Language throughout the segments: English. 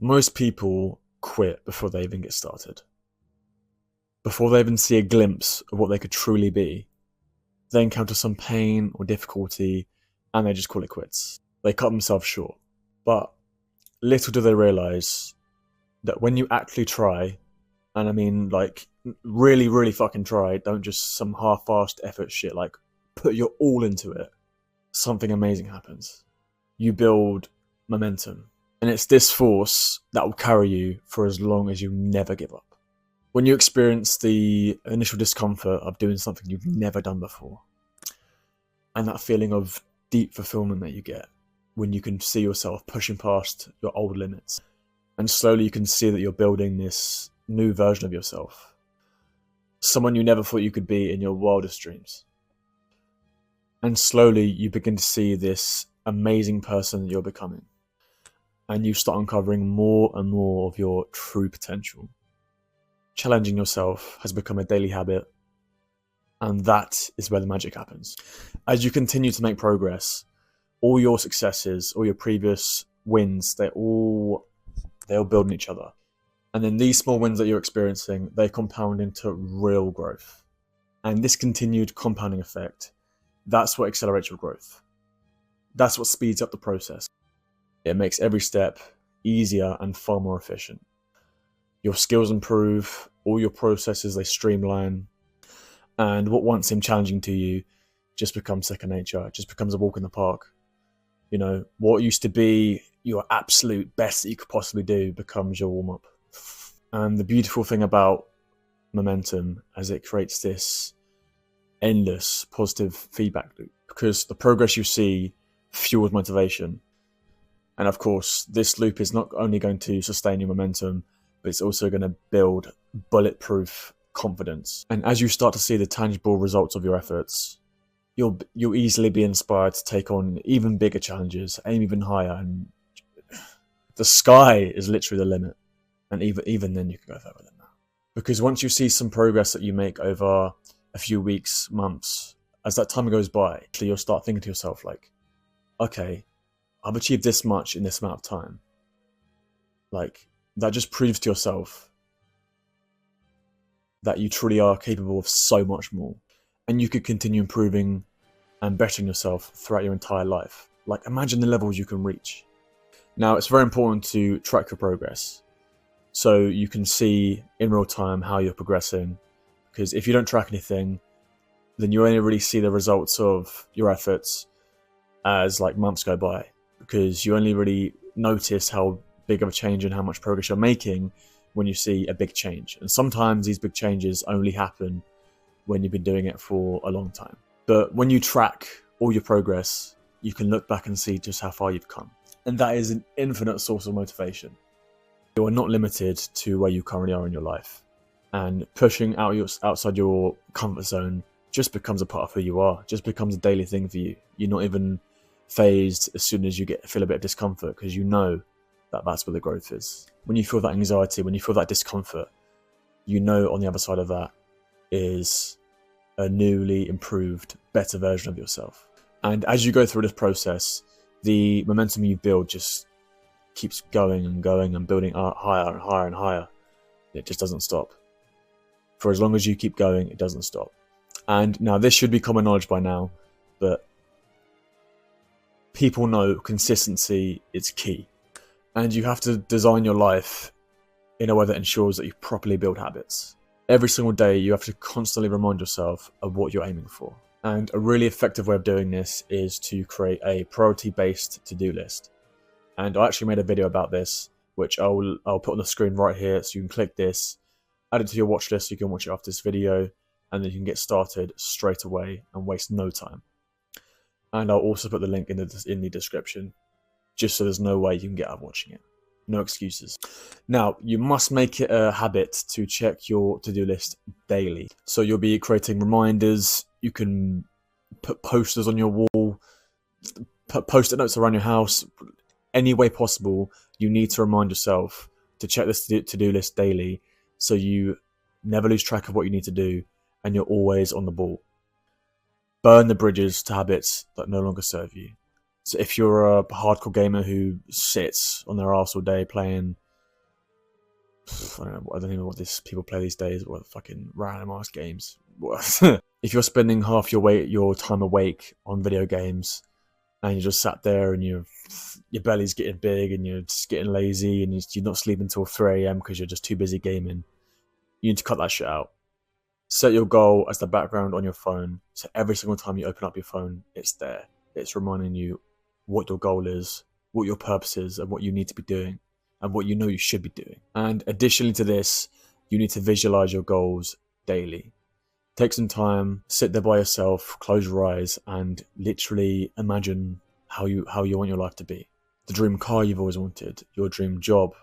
Most people quit before they even get started. Before they even see a glimpse of what they could truly be, they encounter some pain or difficulty and they just call it quits. They cut themselves short. But little do they realise that when you actually try, and I mean like really, really fucking try, don't just some half-assed effort shit, like put your all into it, something amazing happens. You build momentum. And it's this force that will carry you for as long as you never give up. When you experience the initial discomfort of doing something you've never done before, and that feeling of deep fulfillment that you get when you can see yourself pushing past your old limits, and slowly you can see that you're building this new version of yourself, someone you never thought you could be in your wildest dreams. And slowly you begin to see this amazing person that you're becoming. And you start uncovering more and more of your true potential. Challenging yourself has become a daily habit, and that is where the magic happens. As you continue to make progress, all your successes, all your previous wins, they're all build on each other. And then these small wins that you're experiencing, they compound into real growth. And this continued compounding effect, that's what accelerates your growth. That's what speeds up the process. It makes every step easier and far more efficient. Your skills improve, all your processes, they streamline, and what once seemed challenging to you just becomes second nature. It just becomes a walk in the park. You know, what used to be your absolute best that you could possibly do becomes your warm-up. And the beautiful thing about momentum is it creates this endless positive feedback loop, because the progress you see fuels motivation. And of course, this loop is not only going to sustain your momentum, but it's also going to build bulletproof confidence. And as you start to see the tangible results of your efforts, you'll easily be inspired to take on even bigger challenges, aim even higher, and the sky is literally the limit. And even then you can go further than that. Because once you see some progress that you make over a few weeks, months, as that time goes by, you'll start thinking to yourself like, okay, I've achieved this much in this amount of time. Like, that just proves to yourself that you truly are capable of so much more. And you could continue improving and bettering yourself throughout your entire life. Like, imagine the levels you can reach. Now, it's very important to track your progress, so you can see in real time how you're progressing. Because if you don't track anything, then you only really see the results of your efforts as like months go by. Because you only really notice how big of a change and how much progress you're making when you see a big change. And sometimes these big changes only happen when you've been doing it for a long time. But when you track all your progress, you can look back and see just how far you've come. And that is an infinite source of motivation. You are not limited to where you currently are in your life. And pushing outside your comfort zone just becomes a part of who you are, just becomes a daily thing for you. You're not even phased as soon as you feel a bit of discomfort, because you know that that's where the growth is. When you feel that anxiety, when you feel that discomfort, you know on the other side of that is a newly improved, better version of yourself. And as you go through this process, the momentum you build just keeps going and going and building higher and higher and higher. It just doesn't stop. For as long as you keep going, it doesn't stop. And now this should be common knowledge by now, but people know consistency is key. And you have to design your life in a way that ensures that you properly build habits. Every single day, you have to constantly remind yourself of what you're aiming for. And a really effective way of doing this is to create a priority-based to-do list. And I actually made a video about this, which I'll put on the screen right here, so you can click this, add it to your watch list, so you can watch it after this video, and then you can get started straight away and waste no time. And I'll also put the link in the description, just so there's no way you can get out of watching it. No excuses. Now, you must make it a habit to check your to-do list daily. So you'll be creating reminders. You can put posters on your wall, put post-it notes around your house. Any way possible, you need to remind yourself to check this to-do list daily, so you never lose track of what you need to do and you're always on the ball. Burn the bridges to habits that no longer serve you. So if you're a hardcore gamer who sits on their arse all day playing I don't even know what people play these days. What fucking random ass games. If you're spending half your time awake on video games, and you just sat there and your belly's getting big and you're just getting lazy and you're not sleeping until 3 a.m. because you're just too busy gaming, you need to cut that shit out. Set your goal as the background on your phone, so every single time you open up your phone, it's there. It's reminding you what your goal is, what your purpose is, and what you need to be doing, and what you know you should be doing. And additionally to this, you need to visualize your goals daily. Take some time, sit there by yourself, close your eyes, and literally imagine how you want your life to be. The dream car you've always wanted, your dream job,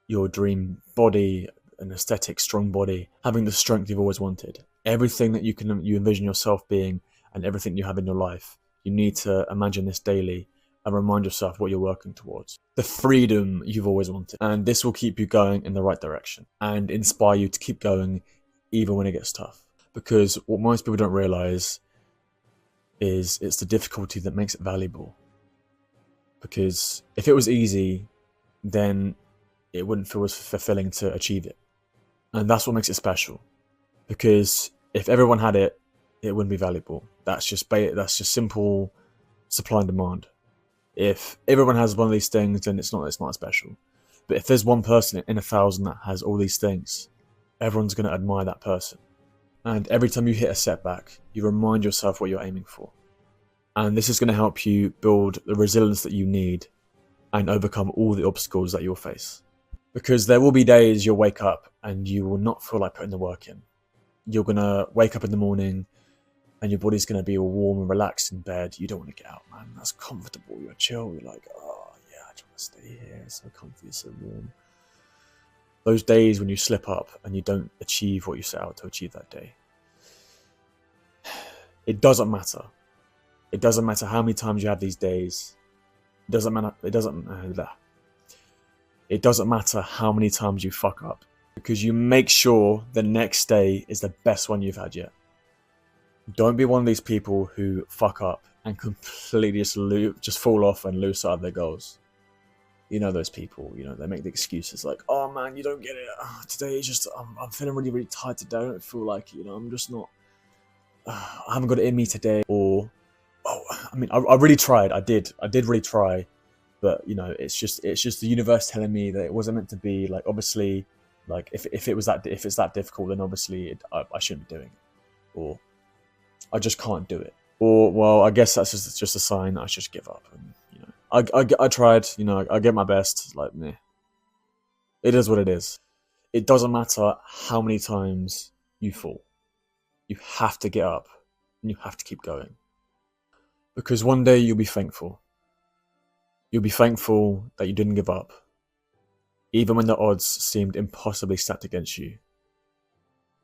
your dream body, an aesthetic, strong body, having the strength you've always wanted. Everything that you envision yourself being, and everything you have in your life, you need to imagine this daily and remind yourself what you're working towards. The freedom you've always wanted. And this will keep you going in the right direction and inspire you to keep going even when it gets tough. Because what most people don't realize is it's the difficulty that makes it valuable. Because if it was easy, then it wouldn't feel as fulfilling to achieve it. And that's what makes it special. Because if everyone had it, it wouldn't be valuable. That's just simple supply and demand. If everyone has one of these things, then it's not special. But if there's one person in 1,000 that has all these things, everyone's going to admire that person. And every time you hit a setback, you remind yourself what you're aiming for. And this is going to help you build the resilience that you need and overcome all the obstacles that you'll face. Because there will be days you'll wake up and you will not feel like putting the work in. You're going to wake up in the morning and your body's going to be all warm and relaxed in bed. You don't want to get out, man. That's comfortable. You're chill. You're like, oh, yeah, I just want to stay here. It's so comfy. It's so warm. Those days when you slip up and you don't achieve what you set out to achieve that day. It doesn't matter. It doesn't matter how many times you have these days. It doesn't matter how many times you fuck up. Because you make sure the next day is the best one you've had yet. Don't be one of these people who fuck up and completely just fall off and lose sight of their goals. You know those people, they make the excuses like, oh man, you don't get it. Today is just, I'm feeling really, really tired today. I don't feel like it, I'm just not, I haven't got it in me today. Or, I really tried. I did really try. But, it's just the universe telling me that it wasn't meant to be. Like, obviously, like if it's that difficult, then obviously I shouldn't be doing it. Or I just can't do it. Or, well, I guess that's just a sign that I should just give up. And, I tried, I get my best, like, meh. It is what it is. It doesn't matter how many times you fall. You have to get up and you have to keep going. Because one day you'll be thankful. You'll be thankful that you didn't give up. Even when the odds seemed impossibly stacked against you.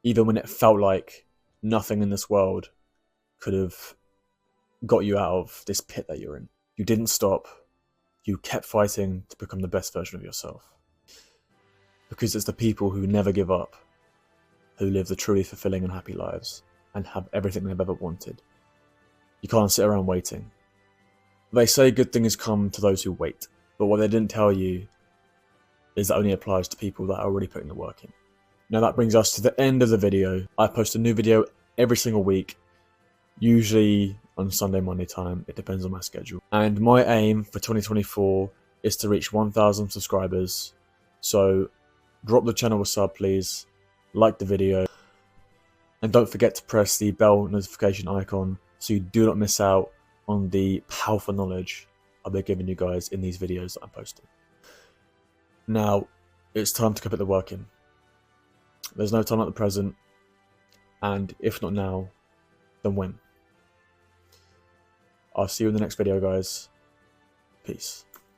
Even when it felt like nothing in this world could have got you out of this pit that you're in. You didn't stop. You kept fighting to become the best version of yourself. Because it's the people who never give up, who live the truly fulfilling and happy lives, and have everything they've ever wanted. You can't sit around waiting. They say good things come to those who wait, but what they didn't tell you is that only applies to people that are already putting the work in. Now that brings us to the end of the video. I post a new video every single week, usually on Sunday, Monday time. It depends on my schedule. And my aim for 2024 is to reach 1,000 subscribers. So drop the channel a sub, please. Like the video. And don't forget to press the bell notification icon so you do not miss out on the powerful knowledge I'll be giving you guys in these videos that I'm posting. Now, it's time to put the work in. There's no time like the present. And if not now, then when? I'll see you in the next video, guys. Peace.